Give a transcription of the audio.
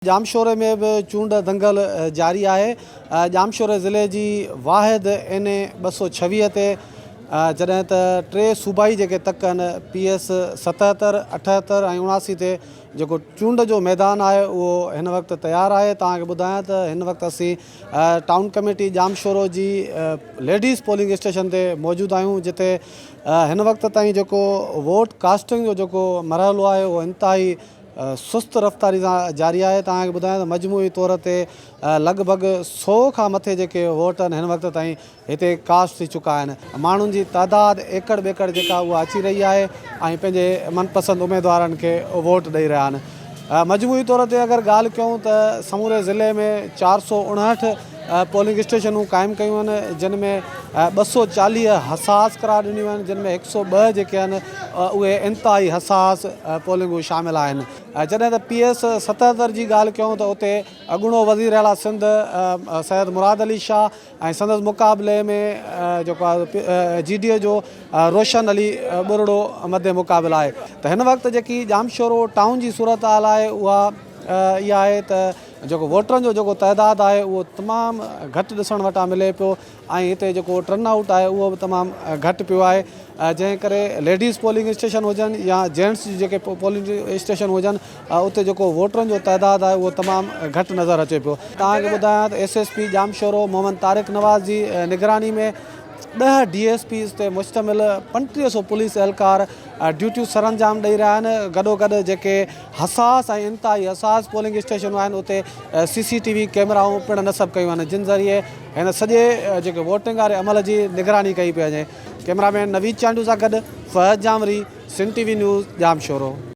जामशोरे में भी चूंड दंगल जारी है। जामशोरे ज़िले की वाहिद NA 226 ते जॾहिं त टे सूबाई जेके तक आहिनि PS 77, 78 ऐं 79 ते जेको चूंड जो मैदान है वो हिन वक्त तैयार है। तव्हांखे ॿुधायां त हिन वक्त असीं टाउन कमेटी जामशोरो जी लेडीज़ पोलिंग स्टेशन ते मौजूद आहियूं, जिते हिन वक्त ताईं जेको वोट कास्टिंग जो जेको मरहलो है वो इंतहाई सुस्त रफ़्तारी सां जारी है। तव्हांखे ॿुधायां त मजमूई तौर ते लॻभॻि 100 खां मथे जेके वोट आहिनि हिन वक्त ताईं हिते कास्ट थी चुका आहिनि। माण्हुनि जी तादाद एकड़ बेकड़ जेका उहा अची रही है ऐं पंहिंजे मनपसंद उम्मीदवारनि खे वोट ॾेई रहिया आहिनि। मजमूई तौर ते अगरि ॻाल्हि कयूं त समूरे ज़िले में 459 पोलिंग स्टेशनूं क़ाइमु कयूं आहिनि, जिन में 240 हसास करार ॾिनियूं आहिनि, जिन में 102 जेके आहिनि उहे इंतहाई हसास पोलिंगूं शामिल आहिनि। जॾहिं त PS 77 जी ॻाल्हि कयूं त उते अॻूणो वज़ीर आला सिंध सैयद मुराद अली शाह ऐं संदसि मुक़ाबले में जेको आहे GDA जो रोशन अली ॿुरड़ो मदे मुक़ाबिल आहे। त हिन वक़्तु जेकी जामशोरो टाउन जी सूरत हाल आहे उहा इहा आहे त जेको वोटरनि जो जेको तइदाद आहे उहो तमामु घटि ॾिसण वटां मिले पियो ऐं हिते जेको टर्नआउट आहे उहो बि तमामु घटि पियो आहे। जंहिं करे लेडीज़ पोलिंग स्टेशन हुजनि या जेंट्स जेके पोलिंग स्टेशन हुजनि उते जेको वोटरनि जो तइदाद आहे उहो तमामु घटि नज़र अचे पियो। तव्हांखे ॿुधायां त SSP जामशोरो मोहम्मद तारिक नवाज़ जी निगरानी में 10 DSPs ते मुश्तमिल 3500 पुलिस एहलकार ड्यूटियूं सरअंजाम ॾेई रहिया आहिनि। गॾोगॾु जेके हसास ऐं इंतहाई हसास पोलिंग स्टेशनूं आहिनि उते CCTV कैमराऊं पिणु नस्ब कयूं आहिनि, जिन ज़रिए हिन सॼे जेके वोटिंग वारे अमल जी निगरानी कई पई वञे। कैमरामैन नवीद चांडू सां गॾु फहद जामरी, सिंध TV न्यूज़ जामशोरो।